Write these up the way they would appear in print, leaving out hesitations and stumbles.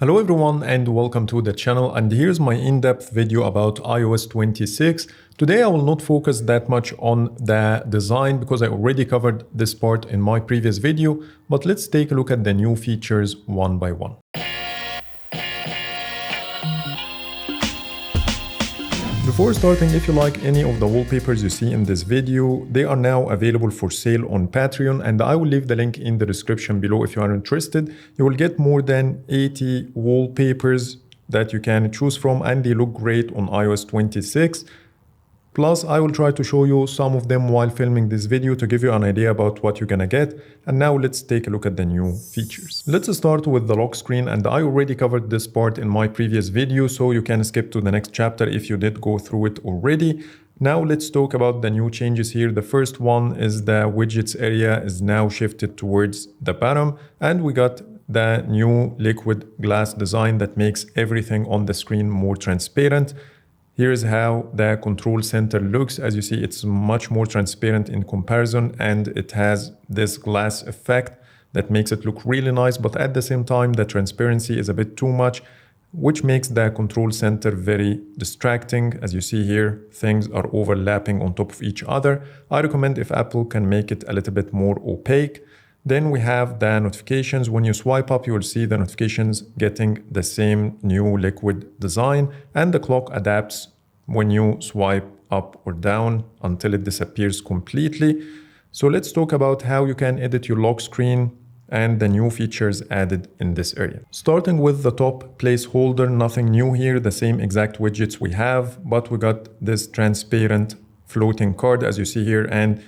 Hello everyone and welcome to the channel, and here's my in-depth video about iOS 26. Today I will not focus that much on the design because I already covered this part in my previous video, but let's take a look at the new features one by one. Before starting, if you like any of the wallpapers you see in this video, they are now available for sale on Patreon, and I will leave the link in the description below if you are interested. You will get more than 80 wallpapers that you can choose from, and they look great on iOS 26. Plus, I will try to show you some of them while filming this video to give you an idea about what you're gonna get. And now let's take a look at the new features. Let's start with the lock screen, and I already covered this part in my previous video, so you can skip to the next chapter if you did go through it already. Now let's talk about the new changes here. The first one is the widgets area is now shifted towards the bottom, and we got the new liquid glass design that makes everything on the screen more transparent. Here's how the control center looks. As you see, it's much more transparent in comparison, and it has this glass effect that makes it look really nice, but at the same time, the transparency is a bit too much, which makes the control center very distracting. As you see here, things are overlapping on top of each other. I recommend if Apple can make it a little bit more opaque. Then we have the notifications. When you swipe up, you will see the notifications getting the same new liquid design, and the clock adapts when you swipe up or down until it disappears completely. So let's talk about how you can edit your lock screen and the new features added in this area. Starting with the top placeholder, nothing new here, the same exact widgets we have, but we got this transparent floating card as you see here, and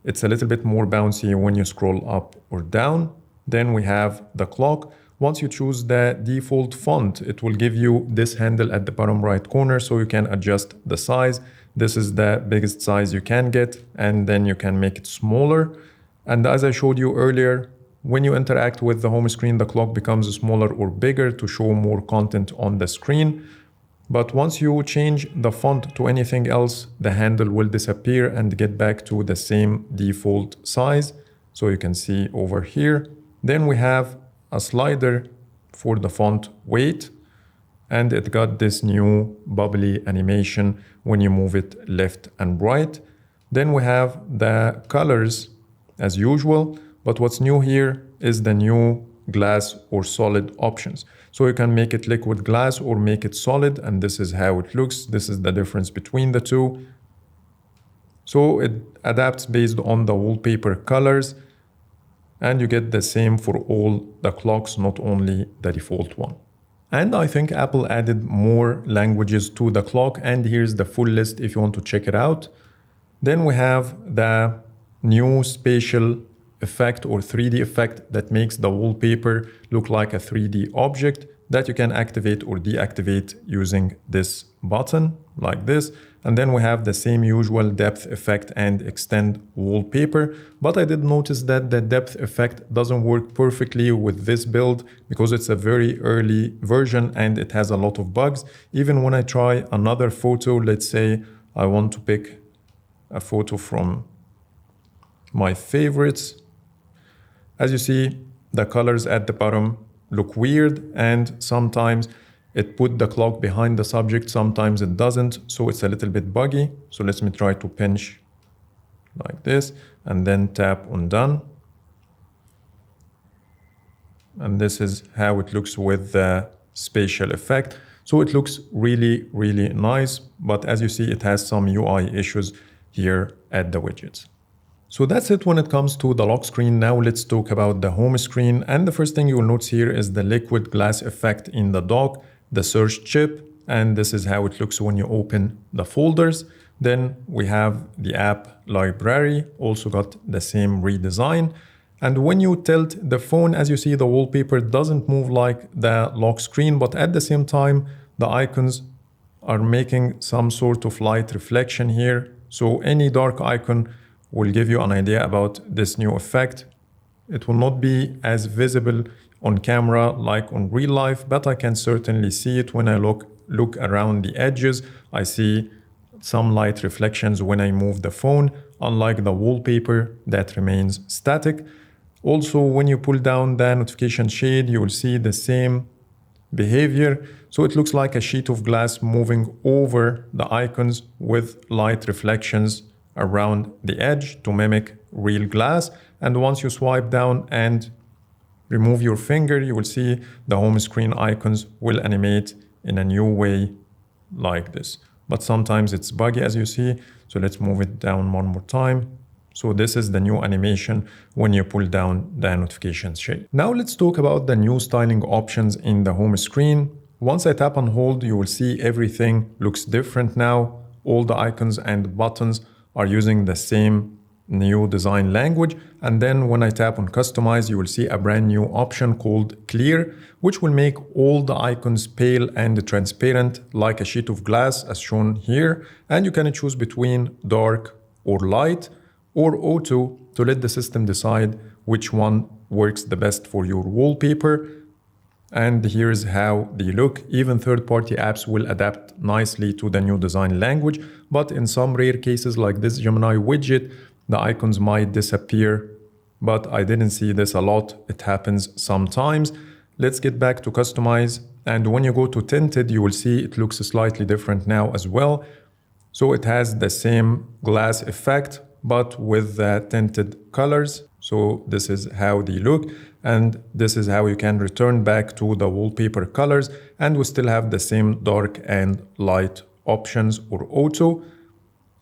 it's a little bit more bouncy when you scroll up or down. Then we have the clock. Once you choose the default font, it will give you this handle at the bottom right corner so you can adjust the size. This is the biggest size you can get, and then you can make it smaller. And as I showed you earlier, when you interact with the home screen, the clock becomes smaller or bigger to show more content on the screen. But once you change the font to anything else, the handle will disappear and get back to the same default size. So you can see over here. Then we have a slider for the font weight, and it got this new bubbly animation when you move it left and right. Then we have the colors as usual, but what's new here is the new glass or solid options. So you can make it liquid glass or make it solid, and this is how it looks. This is the difference between the two. So it adapts based on the wallpaper colors, and you get the same for all the clocks, not only the default one. And I think Apple added more languages to the clock, and here's the full list if you want to check it out. Then we have the new spatial effect or 3D effect that makes the wallpaper look like a 3D object that you can activate or deactivate using this button like this. And then we have the same usual depth effect and extend wallpaper, but I did notice that the depth effect doesn't work perfectly with this build because it's a very early version and it has a lot of bugs. Even when I try another photo, let's say I want to pick a photo from my favorites, as you see, the colors at the bottom look weird, and sometimes it put the clock behind the subject, sometimes it doesn't, so it's a little bit buggy. So let me try to pinch like this and then tap on done. And this is how it looks with the spatial effect. So it looks really, really nice, but as you see, it has some UI issues here at the widgets. So that's it when it comes to the lock screen. Now let's talk about the home screen. And the first thing you will notice here is the liquid glass effect in the dock, the search chip, and this is how it looks when you open the folders. Then we have the app library, also got the same redesign. And when you tilt the phone, as you see, the wallpaper doesn't move like the lock screen, but at the same time, the icons are making some sort of light reflection here. So any dark icon will give you an idea about this new effect. It will not be as visible on camera like on real life, but I can certainly see it when I look around the edges. I see some light reflections when I move the phone, unlike the wallpaper that remains static. Also, when you pull down the notification shade, you will see the same behavior. So it looks like a sheet of glass moving over the icons with light reflections around the edge to mimic real glass. And once you swipe down and remove your finger, you will see the home screen icons will animate in a new way like this. But sometimes it's buggy, as you see. So let's move it down one more time. So this is the new animation when you pull down the notifications shade. Now let's talk about the new styling options in the home screen. Once I tap and hold, you will see everything looks different now. All the icons and buttons are using the same new design language. And then when I tap on customize, you will see a brand new option called clear, which will make all the icons pale and transparent like a sheet of glass as shown here. And you can choose between dark or light or auto to let the system decide which one works the best for your wallpaper. And here's how they look. Even third-party apps will adapt nicely to the new design language, but in some rare cases like this Gemini widget, the icons might disappear, but I didn't see this a lot. It happens sometimes. Let's get back to customize. And when you go to tinted, you will see it looks slightly different now as well. So it has the same glass effect, but with the tinted colors. So this is how they look. And this is how you can return back to the wallpaper colors. And we still have the same dark and light options or auto.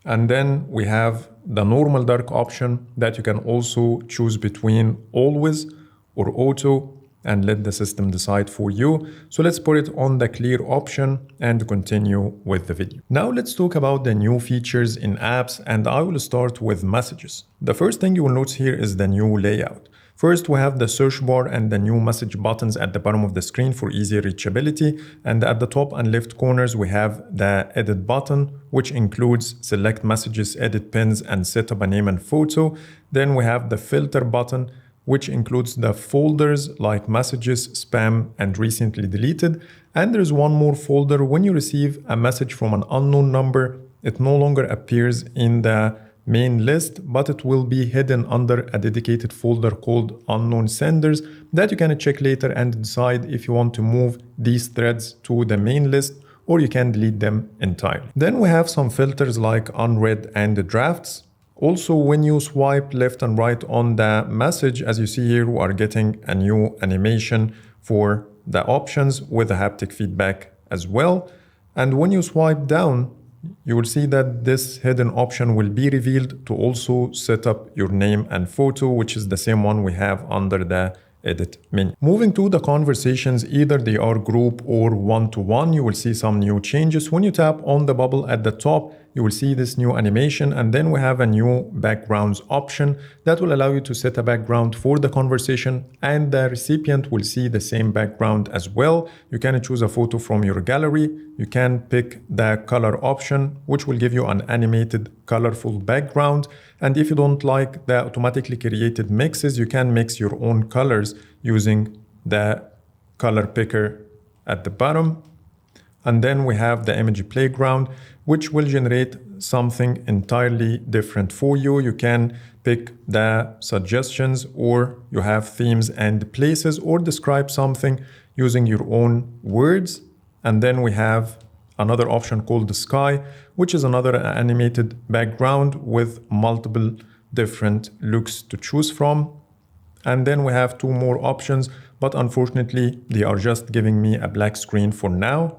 And then we have the normal dark option that you can also choose between always or auto and let the system decide for you. So let's put it on the clear option and continue with the video. Now let's talk about the new features in apps, and I will start with messages. The first thing you will notice here is the new layout. First, we have the search bar and the new message buttons at the bottom of the screen for easy reachability. And at the top and left corners, we have the edit button, which includes select messages, edit pins, and set up a name and photo. Then we have the filter button, which includes the folders like messages, spam, and recently deleted. And there's one more folder. When you receive a message from an unknown number, it no longer appears in the main list, but it will be hidden under a dedicated folder called unknown senders that you can check later and decide if you want to move these threads to the main list or you can delete them entirely. Then we have some filters like unread and drafts. Also, when you swipe left and right on the message, as you see here, we are getting a new animation for the options with a haptic feedback as well. And when you swipe down, you will see that this hidden option will be revealed to also set up your name and photo, which is the same one we have under the edit menu. Moving to the conversations, either they are group or one-to-one, you will see some new changes. When you tap on the bubble at the top, you will see this new animation, and then we have a new backgrounds option that will allow you to set a background for the conversation, and the recipient will see the same background as well. You can choose a photo from your gallery. You can pick the color option, which will give you an animated, colorful background. And if you don't like the automatically created mixes, you can mix your own colors using the color picker at the bottom. And then we have the image playground, which will generate something entirely different for you. You can pick the suggestions, or you have themes and places, or describe something using your own words. And then we have another option called the sky, which is another animated background with multiple different looks to choose from. And then we have two more options, but unfortunately, they are just giving me a black screen for now.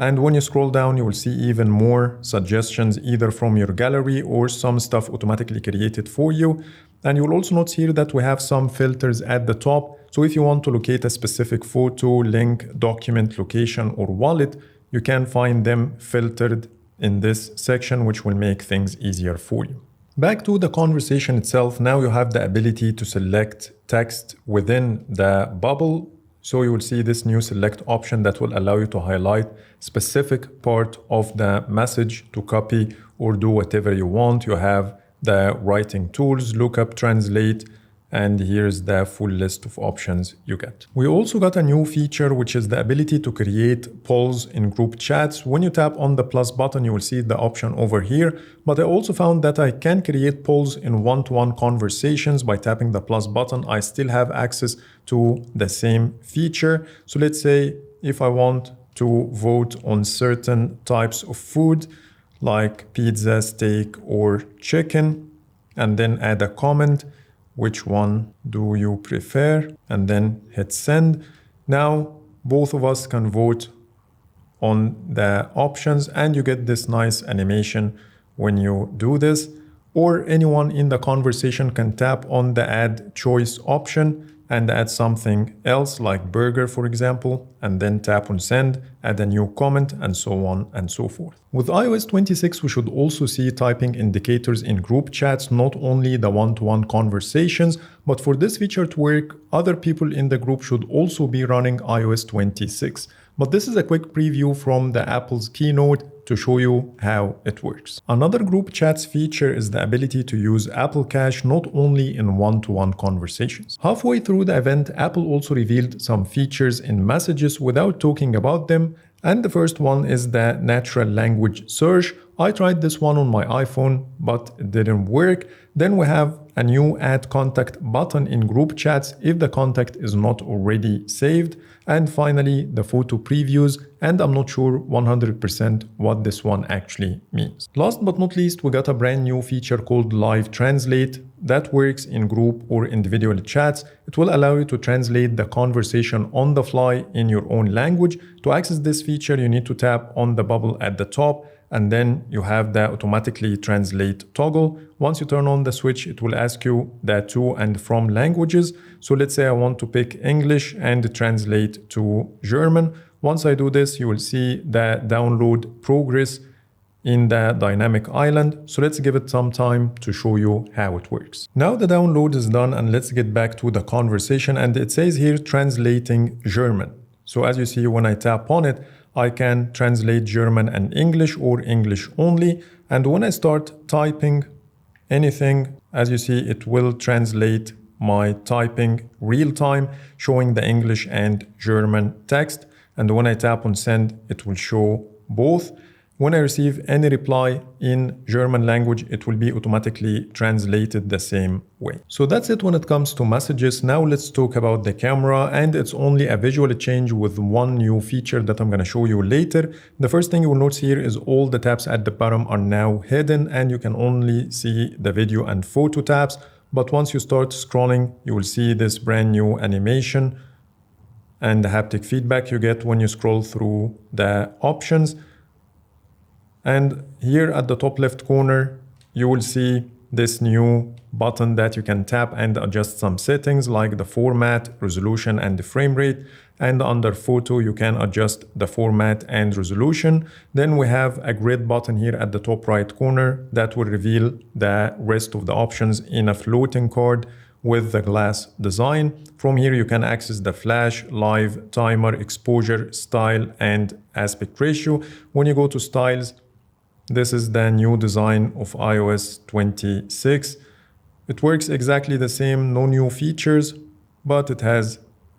And when you scroll down, you will see even more suggestions, either from your gallery or some stuff automatically created for you. And you will also notice here that we have some filters at the top. So if you want to locate a specific photo, link, document, location, or wallet, you can find them filtered in this section, which will make things easier for you. Back to the conversation itself, now you have the ability to select text within the bubble. So you will see this new select option that will allow you to highlight specific part of the message to copy or do whatever you want. You have the writing tools, lookup, translate, and here's the full list of options you get. We also got a new feature, which is the ability to create polls in group chats. When you tap on the plus button, you will see the option over here. But I also found that I can create polls in one-to-one conversations by tapping the plus button. I still have access to the same feature. So let's say if I want to vote on certain types of food like pizza, steak, or chicken, and then add a comment, which one do you prefer, and then hit send. Now both of us can vote on the options and you get this nice animation when you do this. Or anyone in the conversation can tap on the add choice option and add something else like burger, for example, and then tap on send, add a new comment, and so on and so forth. With iOS 26, we should also see typing indicators in group chats, not only the one-to-one conversations, but for this feature to work, other people in the group should also be running iOS 26. But this is a quick preview from the Apple's keynote to show you how it works. Another group chats feature is the ability to use Apple Cash not only in one-to-one conversations. Halfway through the event, Apple also revealed some features in messages without talking about them, and the first one is the natural language search. I tried this one on my iPhone, but it didn't work. Then we have a new add contact button in group chats if the contact is not already saved. And finally, the photo previews, and I'm not sure 100% what this one actually means. Last but not least, we got a brand new feature called Live Translate that works in group or individual chats. It will allow you to translate the conversation on the fly in your own language. To access this feature, you need to tap on the bubble at the top, and then you have the automatically translate toggle. Once you turn on the switch, it will ask you the to and from languages. So let's say I want to pick English and translate to German. Once I do this, you will see the download progress in the dynamic island. So let's give it some time to show you how it works. Now the download is done, and let's get back to the conversation, and it says here translating German. So as you see, when I tap on it, I can translate German and English or English only. And when I start typing anything, as you see, it will translate my typing real time, showing the English and German text. And when I tap on send, it will show both. When I receive any reply in German language, it will be automatically translated the same way. So that's it when it comes to messages. Now let's talk about the camera, and it's only a visual change with one new feature that I'm going to show you later. The first thing you will notice here is all the tabs at the bottom are now hidden, and you can only see the video and photo tabs. But once you start scrolling, you will see this brand new animation and the haptic feedback you get when you scroll through the options. And here at the top left corner, you will see this new button that you can tap and adjust some settings like the format, resolution, and the frame rate. And under photo, you can adjust the format and resolution. Then we have a grid button here at the top right corner that will reveal the rest of the options in a floating card with the glass design. From here, you can access the flash, live, timer, exposure, style, and aspect ratio. When you go to styles, this is the new design of iOS 26. It works exactly the same, no new features, but it has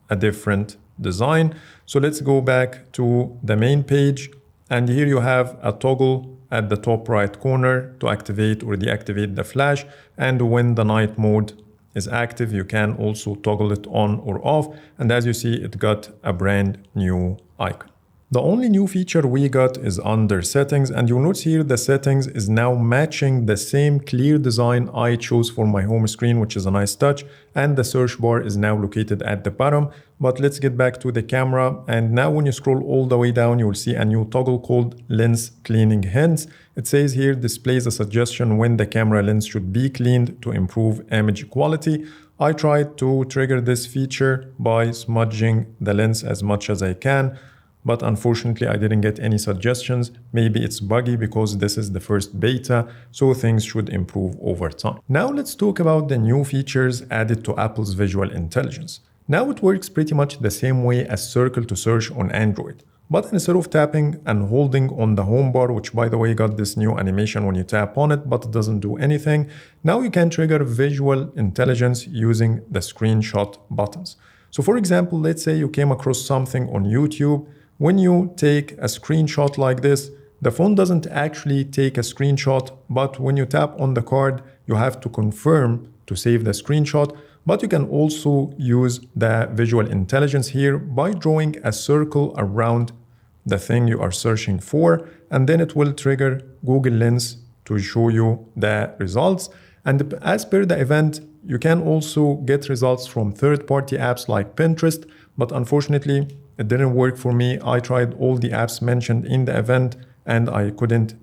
a different design. So let's go back to the main page. And here you have a toggle at the top right corner to activate or deactivate the flash. And when the night mode is active, you can also toggle it on or off. And as you see, it got a brand new icon. The only new feature we got is under settings, and you'll notice here the settings is now matching the same clear design I chose for my home screen, which is a nice touch, and the search bar is now located at the bottom. But let's get back to the camera, and now when you scroll all the way down, you will see a new toggle called lens cleaning hints. It says here displays a suggestion when the camera lens should be cleaned to improve image quality. I tried to trigger this feature by smudging the lens as much as I can, but unfortunately I didn't get any suggestions. Maybe it's buggy because this is the first beta, so things should improve over time. Now let's talk about the new features added to Apple's visual intelligence. Now it works pretty much the same way as Circle to Search on Android. But instead of tapping and holding on the home bar, which by the way got this new animation when you tap on it, but it doesn't do anything, now you can trigger visual intelligence using the screenshot buttons. So for example, let's say you came across something on YouTube. When you take a screenshot like this, the phone doesn't actually take a screenshot, but when you tap on the card, you have to confirm to save the screenshot. But you can also use the visual intelligence here by drawing a circle around the thing you are searching for, and then it will trigger Google Lens to show you the results. And as per the event, you can also get results from third-party apps like Pinterest, but unfortunately, it didn't work for me. I tried all the apps mentioned in the event and I couldn't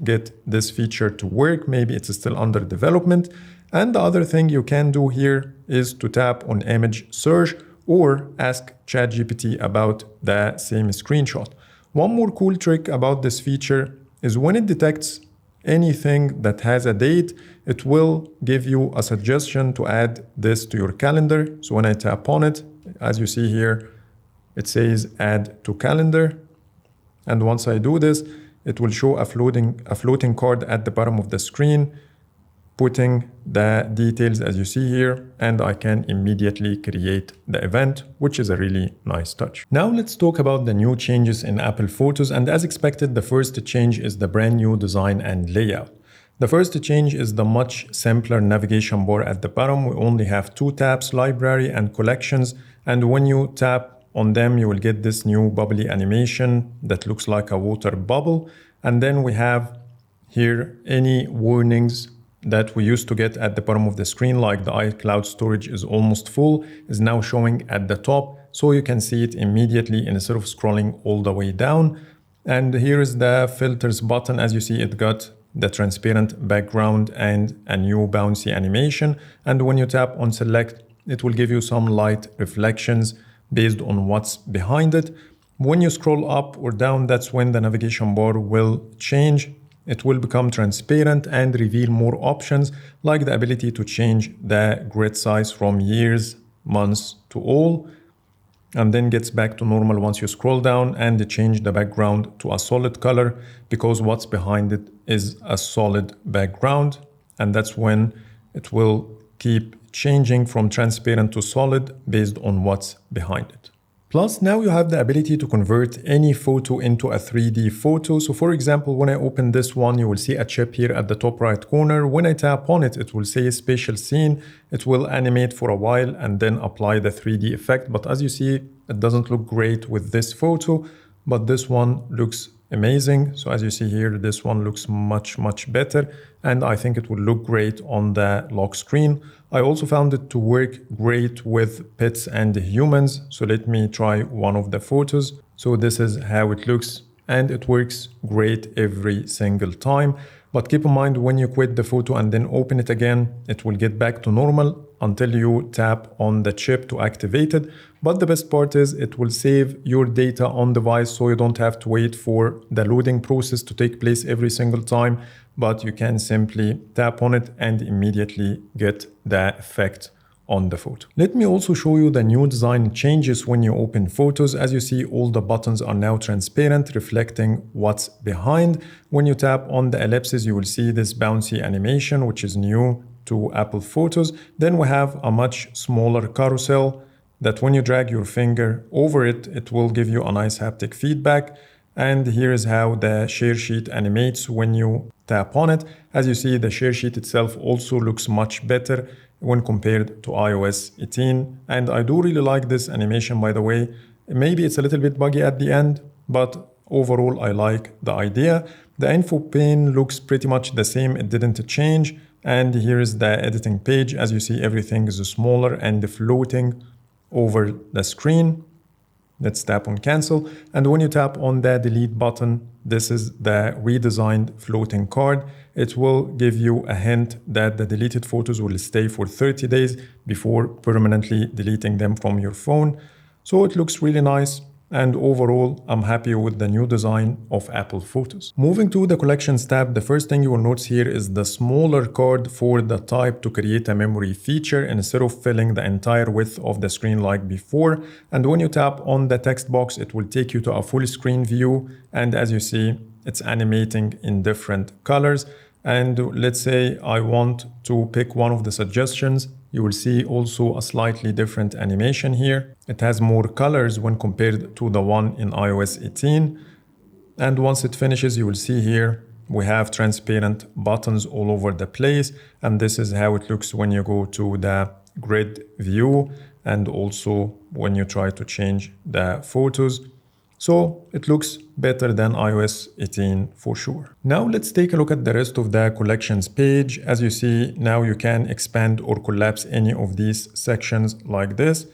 get this feature to work. Maybe it's still under development. And the other thing you can do here is to tap on image search or ask ChatGPT about the same screenshot. One more cool trick about this feature is when it detects anything that has a date, it will give you a suggestion to add this to your calendar. So when I tap on it, as you see here, it says add to calendar. And once I do this, it will show a floating card at the bottom of the screen, putting the details as you see here, and I can immediately create the event, which is a really nice touch. Now let's talk about the new changes in Apple Photos, and as expected, the first change is the brand new design and layout. The first change is the much simpler navigation bar at the bottom. We only have two tabs, library and collections, and when you tap on them, you will get this new bubbly animation that looks like a water bubble. And then we have here any warnings that we used to get at the bottom of the screen, like the iCloud storage is almost full, is now showing at the top. So you can see it immediately instead of scrolling all the way down. And here is the filters button. As you see, it got the transparent background and a new bouncy animation. And when you tap on select, it will give you some light reflections based on what's behind it. When you scroll up or down, that's when the navigation bar will change. It will become transparent and reveal more options, like the ability to change the grid size from years, months to all, and then gets back to normal once you scroll down, and change the background to a solid color because what's behind it is a solid background. And that's when it will keep changing from transparent to solid based on what's behind it. Plus, now you have the ability to convert any photo into a 3D photo. So for example, when I open this one, you will see a chip here at the top right corner. When I tap on it, it will say spatial scene. It will animate for a while and then apply the 3D effect. But as you see, it doesn't look great with this photo, but this one looks amazing. So as you see here, this one looks much better, and I think it will look great on the lock screen. I also found it to work great with pets and humans. So let me try one of the photos. So this is how it looks, and it works great every single time. But keep in mind, when you quit the photo and then open it again, it will get back to normal until you tap on the chip to activate it. But the best part is it will save your data on device, so you don't have to wait for the loading process to take place every single time, but you can simply tap on it and immediately get the effect on the photo. Let me also show you the new design changes when you open photos. As you see, all the buttons are now transparent, reflecting what's behind. When you tap on the ellipses, you will see this bouncy animation, which is new to Apple Photos. Then we have a much smaller carousel that when you drag your finger over it, it will give you a nice haptic feedback. And here is how the share sheet animates when you tap on it. As you see, the share sheet itself also looks much better when compared to iOS 18. And I do really like this animation, by the way. Maybe it's a little bit buggy at the end, but overall I like the idea. The info pane looks pretty much the same. It didn't change. And here is the editing page. As you see, everything is smaller and floating over the screen. Let's tap on cancel. And when you tap on the delete button, this is the redesigned floating card. It will give you a hint that the deleted photos will stay for 30 days before permanently deleting them from your phone. So it looks really nice. And overall, I'm happy with the new design of Apple Photos. Moving to the Collections tab, the first thing you will notice here is the smaller card for the type to create a memory feature instead of filling the entire width of the screen like before. And when you tap on the text box, it will take you to a full screen view. And as you see, it's animating in different colors. And let's say I want to pick one of the suggestions. You will see also a slightly different animation here. It has more colors when compared to the one in iOS 18. And once it finishes, you will see here we have transparent buttons all over the place. And this is how it looks when you go to the grid view, and also when you try to change the photos. So it looks better than iOS 18 for sure. Now let's take a look at the rest of the collections page. As you see, now you can expand or collapse any of these sections like this.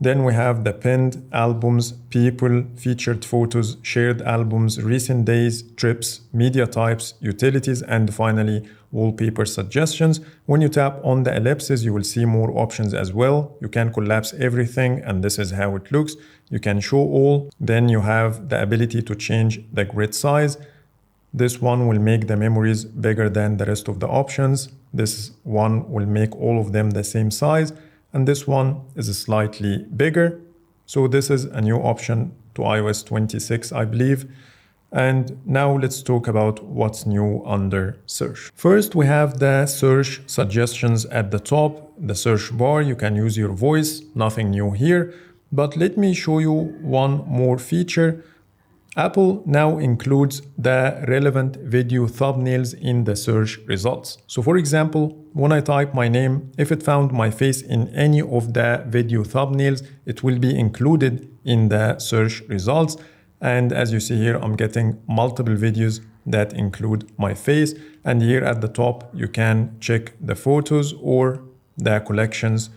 Then we have the pinned albums, people, featured photos, shared albums, recent days, trips, media types, utilities, and finally, wallpaper suggestions. When you tap on the ellipses, you will see more options as well. You can collapse everything, and this is how it looks. You can show all. Then you have the ability to change the grid size. This one will make the memories bigger than the rest of the options. This one will make all of them the same size. And this one is slightly bigger. So this is a new option to iOS 26, I believe. And now let's talk about what's new under search. First, we have the search suggestions at the top, the search bar. You can use your voice, nothing new here. But let me show you one more feature. Apple now includes the relevant video thumbnails in the search results. So for example, when I type my name, if it found my face in any of the video thumbnails, it will be included in the search results. And as you see here, I'm getting multiple videos that include my face. And here at the top, you can check the photos or the collections.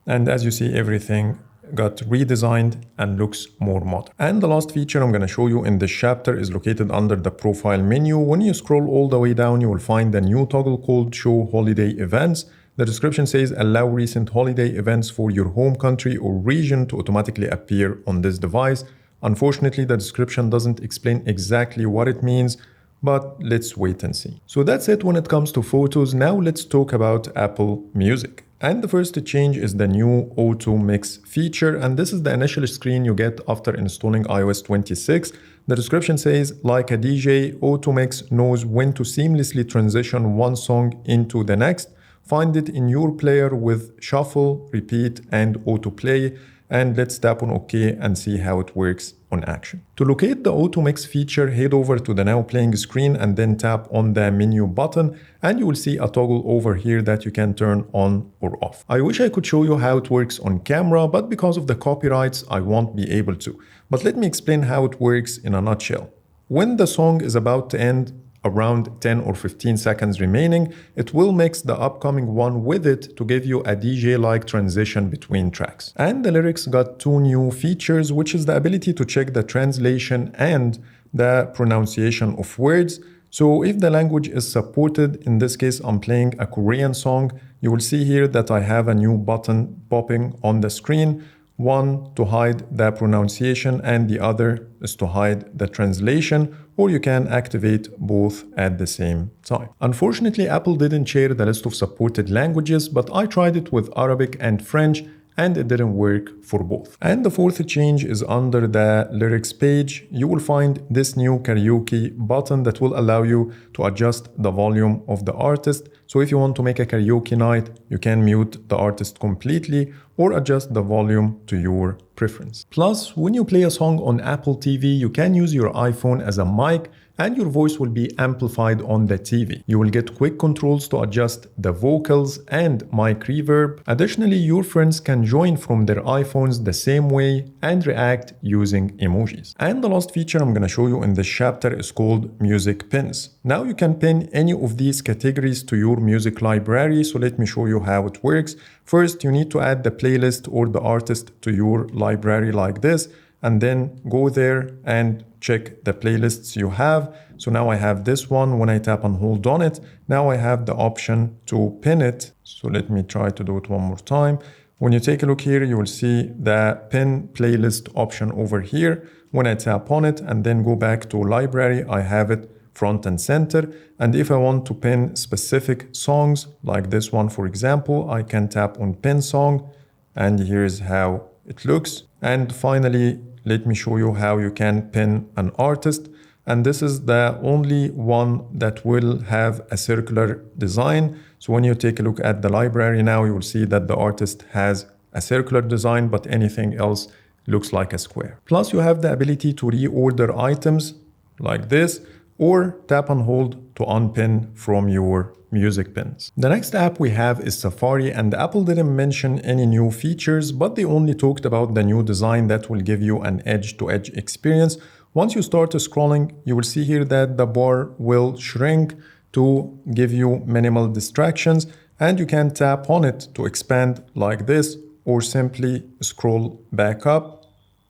And as you see, everything got redesigned and looks more modern. And the last feature I'm going to show you in this chapter is located under the profile menu. When you scroll all the way down, you will find a new toggle called Show Holiday Events. The description says allow recent holiday events for your home country or region to automatically appear on this device. Unfortunately, the description doesn't explain exactly what it means, but let's wait and see. So that's it when it comes to photos. Now let's talk about Apple Music. And the first change is the new Auto Mix feature, and this is the initial screen you get after installing iOS 26. The description says, like a DJ, Auto Mix knows when to seamlessly transition one song into the next. Find it in your player with shuffle, repeat, and autoplay. And let's tap on OK and see how it works on action. To locate the Auto Mix feature, head over to the Now Playing screen and then tap on the menu button, and you will see a toggle over here that you can turn on or off. I wish I could show you how it works on camera, but because of the copyrights, I won't be able to. But let me explain how it works in a nutshell. When the song is about to end, around 10 or 15 seconds remaining, it will mix the upcoming one with it to give you a DJ-like transition between tracks. And the lyrics got two new features, which is the ability to check the translation and the pronunciation of words. So if the language is supported, in this case I'm playing a Korean song, you will see here that I have a new button popping on the screen. One to hide the pronunciation and the other is to hide the translation, or you can activate both at the same time. Unfortunately, Apple didn't share the list of supported languages, but I tried it with Arabic and French, and it didn't work for both. And the fourth change is under the lyrics page. You will find this new karaoke button that will allow you to adjust the volume of the artist. So if you want to make a karaoke night, you can mute the artist completely or adjust the volume to your preference. Plus, when you play a song on Apple TV, you can use your iPhone as a mic and your voice will be amplified on the TV. You will get quick controls to adjust the vocals and mic reverb. Additionally, your friends can join from their iPhones the same way and react using emojis. And the last feature I'm gonna show you in this chapter is called Music Pins. Now you can pin any of these categories to your music library, so let me show you how it works. First, you need to add the playlist or the artist to your library like this, and then go there and check the playlists you have. So now I have this one. When I tap and hold on it, now I have the option to pin it. So let me try to do it one more time. When you take a look here, you will see the pin playlist option over here. When I tap on it and then go back to library, I have it front and center. And if I want to pin specific songs, like this one, for example, I can tap on pin song, and here's how it looks. And finally, let me show you how you can pin an artist. And this is the only one that will have a circular design. So when you take a look at the library now, you will see that the artist has a circular design, but anything else looks like a square. Plus, you have the ability to reorder items like this. or tap and hold to unpin from your music pins. The next app we have is Safari, and Apple didn't mention any new features, but they only talked about the new design that will give you an edge-to-edge experience. Once you start scrolling, you will see here that the bar will shrink to give you minimal distractions, and you can tap on it to expand like this, or simply scroll back up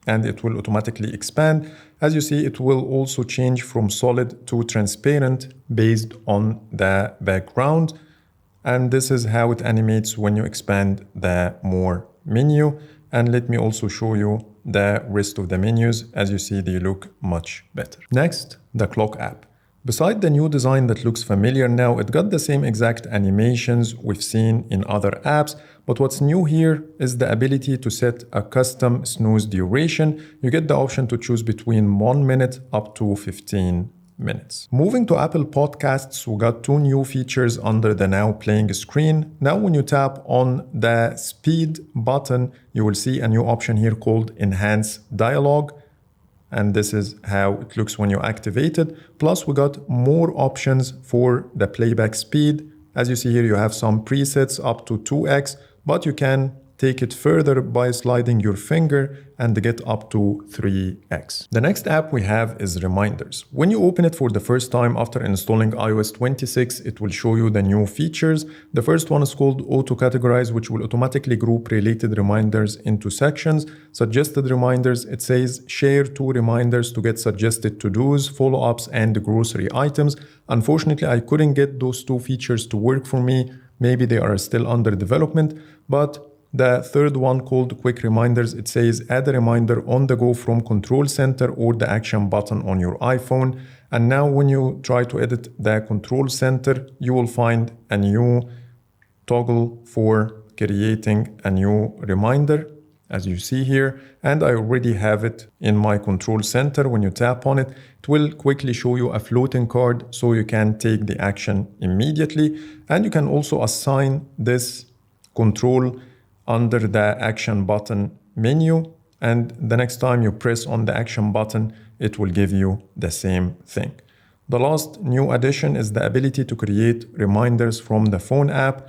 and it will automatically expand. As you see, it will also change from solid to transparent based on the background. And this is how it animates when you expand the more menu. And let me also show you the rest of the menus. As you see, they look much better. Next, the clock app. Beside the new design that looks familiar now, it got the same exact animations we've seen in other apps, but what's new here is the ability to set a custom snooze duration. You get the option to choose between 1 minute up to 15 minutes. Moving to Apple Podcasts, we got 2 new features under the Now Playing screen. Now when you tap on the speed button, you will see a new option here called Enhance Dialogue. And this is how it looks when you activate it. Plus, we got more options for the playback speed. As you see here, you have some presets up to 2x, but you can take it further by sliding your finger and get up to 3x. The next app we have is Reminders. When you open it for the first time after installing iOS 26, it will show you the new features. The first one is called Auto Categorize, which will automatically group related reminders into sections. Suggested reminders, it says share 2 reminders to get suggested to-dos, follow-ups, and grocery items. Unfortunately, I couldn't get those 2 features to work for me. Maybe they are still under development, but the third one called Quick Reminders, it says add a reminder on the go from Control Center or the action button on your iPhone. And now when you try to edit the Control Center, you will find a new toggle for creating a new reminder, as you see here. And I already have it in my Control Center. When you tap on it, it will quickly show you a floating card so you can take the action immediately. And you can also assign this control under the action button menu, and the next time you press on the action button, it will give you the same thing. The last new addition is the ability to create reminders from the phone app.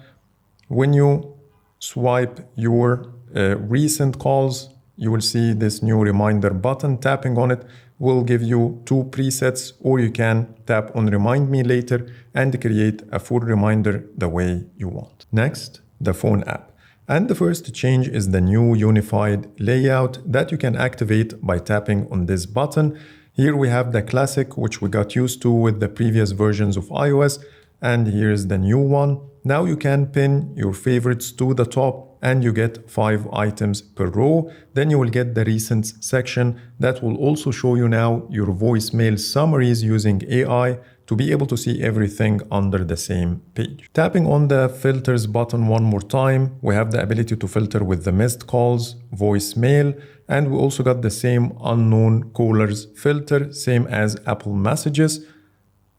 When you swipe your recent calls, you will see this new reminder button. Tapping on it will give you 2 presets, or you can tap on Remind Me Later and create a full reminder the way you want. Next, the phone app. And the first change is the new unified layout that you can activate by tapping on this button. Here we have the classic, which we got used to with the previous versions of iOS, and here's the new one. Now you can pin your favorites to the top and you get 5 items per row. Then you will get the recents section that will also show you now your voicemail summaries using AI to be able to see everything under the same page. Tapping on the filters button one more time, we have the ability to filter with the missed calls, voicemail, and we also got the same unknown callers filter, same as Apple Messages.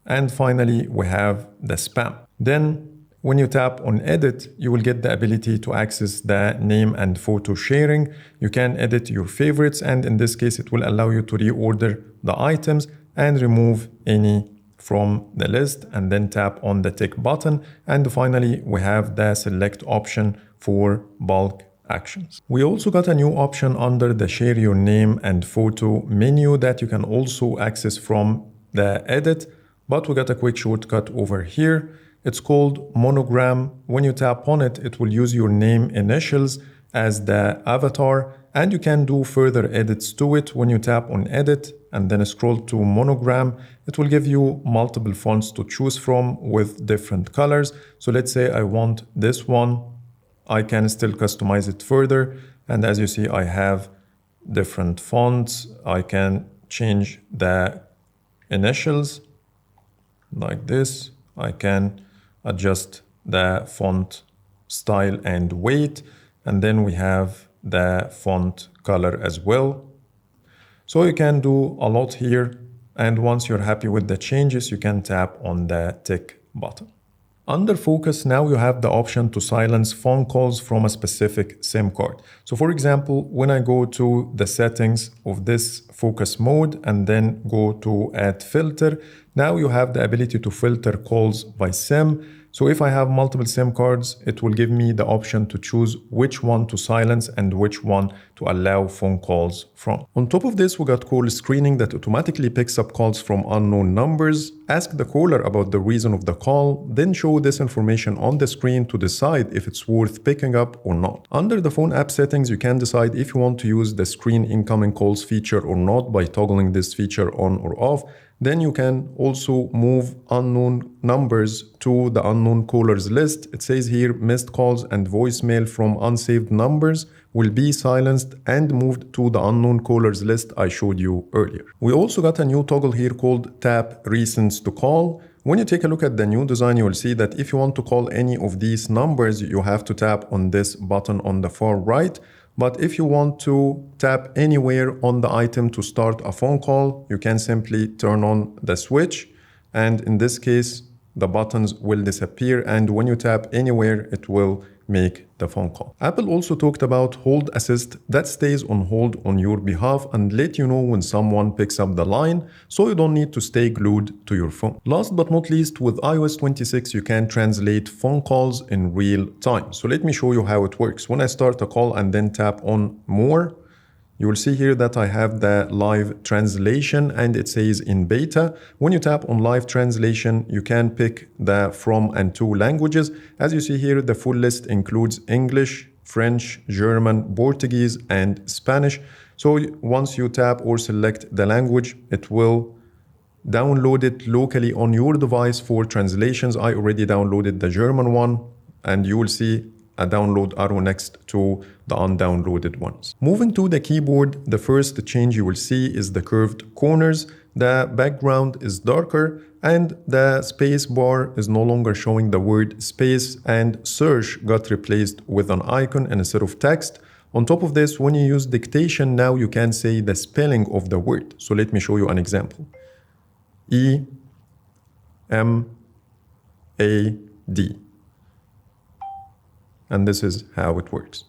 And finally, we have the spam. Then when you tap on edit, you will get the ability to access the name and photo sharing. You can edit your favorites, and in this case, it will allow you to reorder the items and remove any from the list, and then tap on the tick button. And finally, we have the select option for bulk actions. We also got a new option under the share your name and photo menu that you can also access from the edit, but we got a quick shortcut over here. It's called monogram. When you tap on it, it will use your name initials as the avatar, and you can do further edits to it. When you tap on edit and then scroll to monogram, it will give you multiple fonts to choose from with different colors. So let's say I want this one. I can still customize it further. And as you see, I have different fonts. I can change the initials like this. I can adjust the font style and weight. And then we have the font color as well. So you can do a lot here. And once you're happy with the changes, you can tap on the tick button. Under focus, now you have the option to silence phone calls from a specific SIM card. So for example, when I go to the settings of this focus mode and then go to add filter, now you have the ability to filter calls by SIM. So if I have multiple SIM cards, it will give me the option to choose which one to silence and which one to allow phone calls from. On top of this, we got call screening that automatically picks up calls from unknown numbers. Ask the caller about the reason of the call, then show this information on the screen to decide if it's worth picking up or not. Under the phone app settings, you can decide if you want to use the screen incoming calls feature or not by toggling this feature on or off. Then you can also move unknown numbers to the unknown callers list. It says here missed calls and voicemail from unsaved numbers will be silenced and moved to the unknown callers list I showed you earlier. We also got a new toggle here called tap recents to call. When you take a look at the new design, you will see that if you want to call any of these numbers, you have to tap on this button on the far right. But if you want to tap anywhere on the item to start a phone call, you can simply turn on the switch. And in this case, the buttons will disappear. And when you tap anywhere, it will make the phone call. Apple also talked about hold assist that stays on hold on your behalf and let you know when someone picks up the line, so you don't need to stay glued to your phone. Last but not least, with iOS 26, you can translate phone calls in real time. So let me show you how it works. When I start a call and then tap on more, you will see here that I have the live translation and it says in beta. When you tap on live translation, you can pick the from and to languages. As you see here, the full list includes English, French, German, Portuguese, and Spanish. So once you tap or select the language, it will download it locally on your device for translations. I already downloaded the German one, and you will see a download arrow next to the undownloaded ones. Moving to the keyboard, the first change you will see is the curved corners. The background is darker and the space bar is no longer showing the word space, and search got replaced with an icon instead of text. On top of this, when you use dictation, now you can say the spelling of the word. So let me show you an example. E-M-A-D. And this is how it works.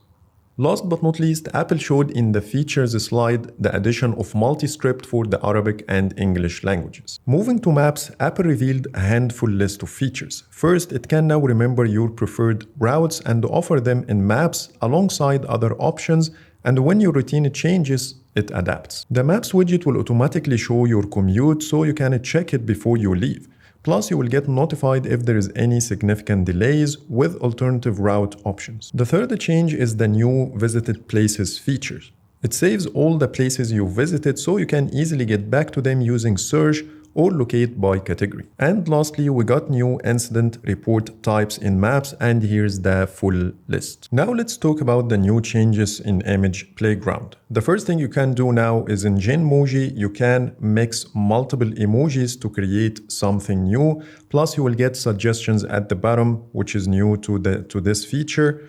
Last but not least, Apple showed in the features slide the addition of multi-script for the Arabic and English languages. Moving to Maps, Apple revealed a handful list of features. First, it can now remember your preferred routes and offer them in Maps alongside other options, and when your routine changes, it adapts. The Maps widget will automatically show your commute so you can check it before you leave. Plus, you will get notified if there is any significant delays with alternative route options. The third change is the new visited places feature. It saves all the places you visited so you can easily get back to them using search or locate by category. And lastly, we got new incident report types in Maps, and here's the full list. Now let's talk about the new changes in Image Playground. The first thing you can do now is in Genmoji, you can mix multiple emojis to create something new. Plus, you will get suggestions at the bottom, which is new to this feature.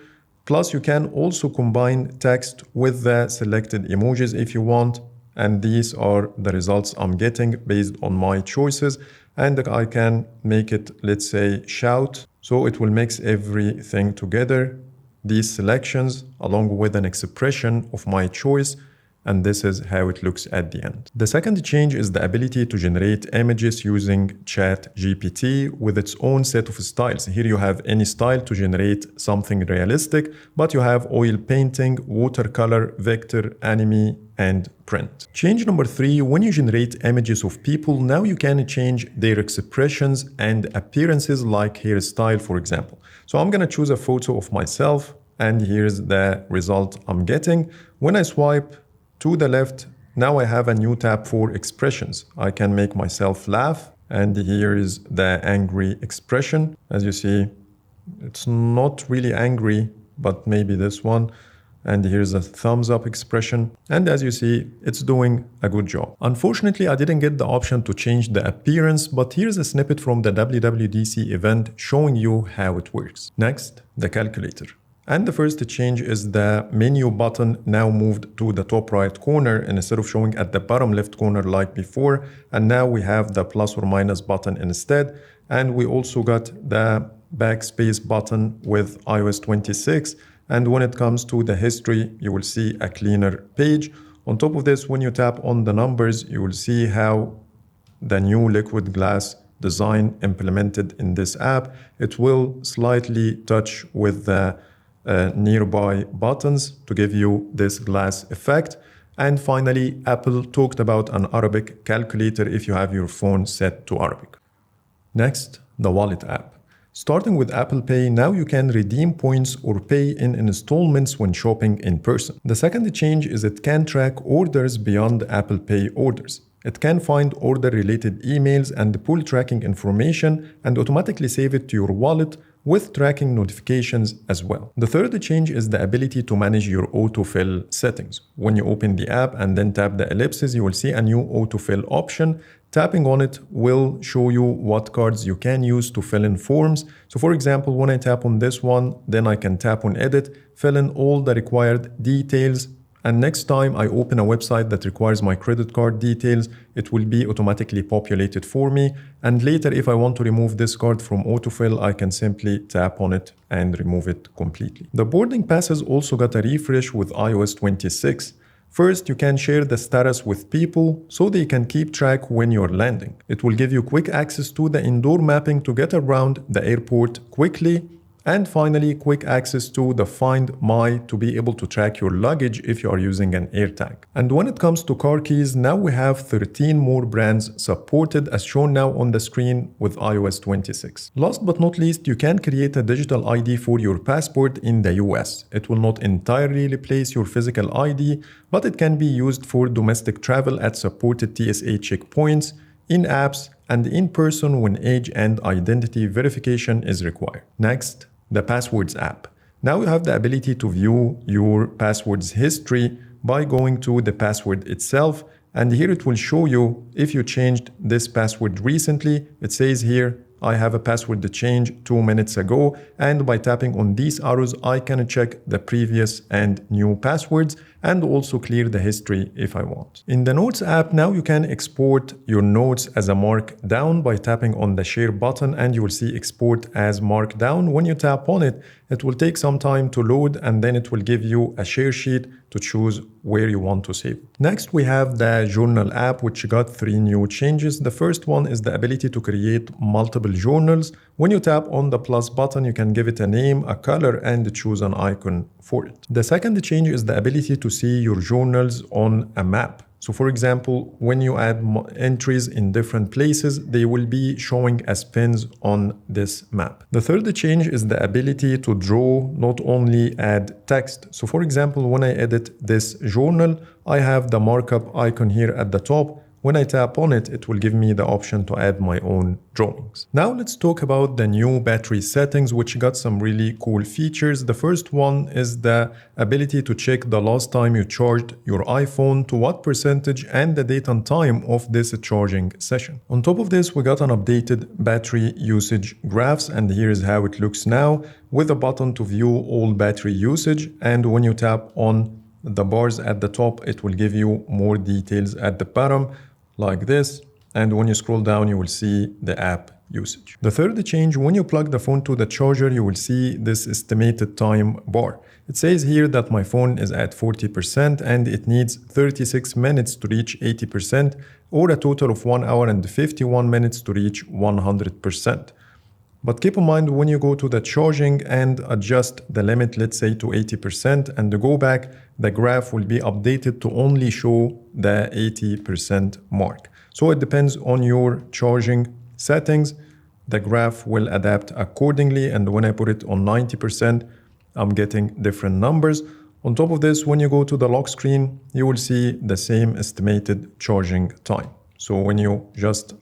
Plus, you can also combine text with the selected emojis if you want. And these are the results I'm getting based on my choices. And I can make it, let's say, shout. So it will mix everything together, these selections, along with an expression of my choice. And this is how it looks at the end. The second change is the ability to generate images using ChatGPT with its own set of styles. Here you have any style to generate something realistic, but you have oil painting, watercolor, vector, anime, and print. Change number 3, when you generate images of people, now you can change their expressions and appearances like hairstyle, for example. So I'm gonna choose a photo of myself, and here's the result I'm getting. When I swipe to the left, now I have a new tab for expressions. I can make myself laugh, and here is the angry expression. As you see, it's not really angry, but maybe this one. And here's a thumbs up expression. And as you see, it's doing a good job. Unfortunately, I didn't get the option to change the appearance, but here's a snippet from the WWDC event showing you how it works. Next, the calculator. And the first change is the menu button now moved to the top right corner instead of showing at the bottom left corner like before. And now we have the plus or minus button instead. And we also got the backspace button with iOS 26. And when it comes to the history, you will see a cleaner page. On top of this, when you tap on the numbers, you will see how the new liquid glass design implemented in this app. It will slightly touch with the nearby buttons to give you this glass effect. And finally, Apple talked about an Arabic calculator if you have your phone set to Arabic. Next, the Wallet app. Starting with Apple Pay, now you can redeem points or pay in installments when shopping in person. The second change is it can track orders beyond Apple Pay orders. It can find order-related emails and pull tracking information and automatically save it to your wallet with tracking notifications as well. The third change is the ability to manage your autofill settings. When you open the app and then tap the ellipses, you will see a new autofill option. Tapping on it will show you what cards you can use to fill in forms. So for example, when I tap on this one, then I can tap on edit, fill in all the required details. And next time I open a website that requires my credit card details, it will be automatically populated for me. And later, if I want to remove this card from autofill, I can simply tap on it and remove it completely. The boarding passes also got a refresh with iOS 26. First, you can share the status with people so they can keep track when you're landing. It will give you quick access to the indoor mapping to get around the airport quickly. And finally, quick access to the Find My to be able to track your luggage if you are using an AirTag. And when it comes to car keys, now we have 13 more brands supported as shown now on the screen with iOS 26. Last but not least, you can create a digital ID for your passport in the US. It will not entirely replace your physical ID, but it can be used for domestic travel at supported TSA checkpoints, in apps, and in person when age and identity verification is required. Next, the Passwords app. Now you have the ability to view your passwords history by going to the password itself, and here it will show you if you changed this password recently. It says here, I have a password change 2 minutes ago, and by tapping on these arrows, I can check the previous and new passwords and also clear the history if I want. In the Notes app, now you can export your notes as a markdown by tapping on the share button, and you will see export as markdown. When you tap on it, it will take some time to load, and then it will give you a share sheet to choose where you want to save. Next, we have the Journal app, which got 3 new changes. The first one is the ability to create multiple journals. When you tap on the plus button, you can give it a name, a color, and choose an icon for it. The second change is the ability to see your journals on a map. So for example, when you add entries in different places, they will be showing as pins on this map. The third change is the ability to draw, not only add text. So for example, when I edit this journal, I have the markup icon here at the top. When I tap on it, it will give me the option to add my own drawings. Now let's talk about the new battery settings, which got some really cool features. The first one is the ability to check the last time you charged your iPhone, to what percentage, and the date and time of this charging session. On top of this, we got an updated battery usage graphs, and here's how it looks now with a button to view all battery usage. And when you tap on the bars at the top, it will give you more details at the bottom, like this, and when you scroll down you will see the app usage. The third change, when you plug the phone to the charger, you will see this estimated time bar. It says here that my phone is at 40% and it needs 36 minutes to reach 80%, or a total of 1 hour and 51 minutes to reach 100%. But keep in mind, when you go to the charging and adjust the limit, let's say to 80%, and to go back, the graph will be updated to only show the 80% mark. So it depends on your charging settings. The graph will adapt accordingly, and when I put it on 90%, I'm getting different numbers. On top of this, when you go to the lock screen, you will see the same estimated charging time. So when you just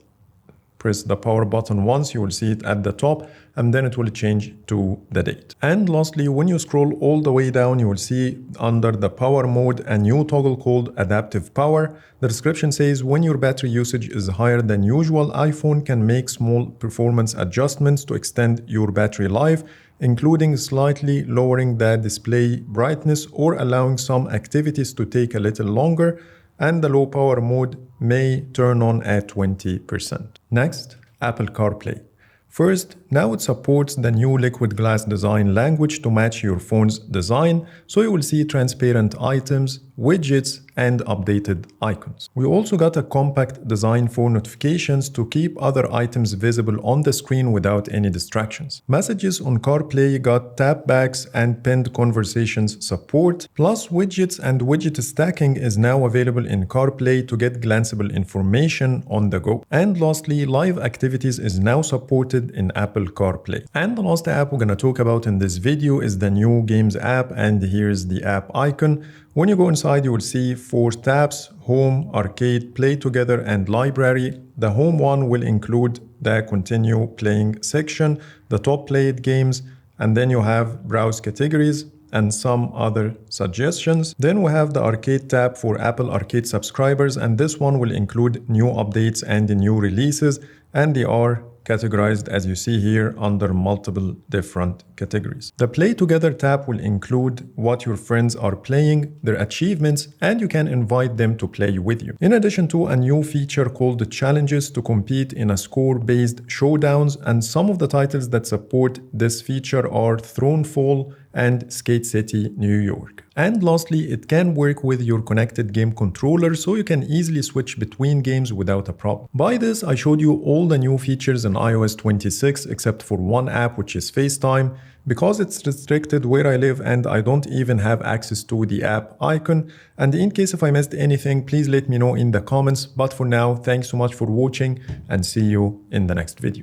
press the power button once, you will see it at the top, and then it will change to the date. And lastly, when you scroll all the way down, you will see under the power mode a new toggle called adaptive power. The description says when your battery usage is higher than usual, iPhone can make small performance adjustments to extend your battery life, including slightly lowering the display brightness or allowing some activities to take a little longer, and the low power mode may turn on at 20%. Next, Apple CarPlay. First, Now it supports the new liquid glass design language to match your phone's design, so you will see transparent items, widgets, and updated icons. We also got a compact design for notifications to keep other items visible on the screen without any distractions. Messages on CarPlay got tapbacks and pinned conversations support, plus widgets and widget stacking is now available in CarPlay to get glanceable information on the go. And lastly, live activities is now supported in Apple CarPlay. And the last app we're gonna talk about in this video is the new Games app, and here's the app icon. When you go inside, you will see 4 tabs: Home, Arcade, Play Together, and Library. The Home one will include the Continue Playing section, the top played games, and then you have Browse Categories and some other suggestions. Then we have the Arcade tab for Apple Arcade subscribers, and this one will include new updates and new releases, and they are categorized as you see here under multiple different categories. The Play Together tab will include what your friends are playing, their achievements, and you can invite them to play with you. In addition to a new feature called Challenges to compete in a score-based showdowns, and some of the titles that support this feature are Thronefall and Skate City, New York. And lastly, it can work with your connected game controller, so you can easily switch between games without a problem. By this, I showed you all the new features in iOS 26 except for one app, which is FaceTime, because it's restricted where I live and I don't even have access to the app icon. And in case if I missed anything, please let me know in the comments. But for now, thanks so much for watching and see you in the next video.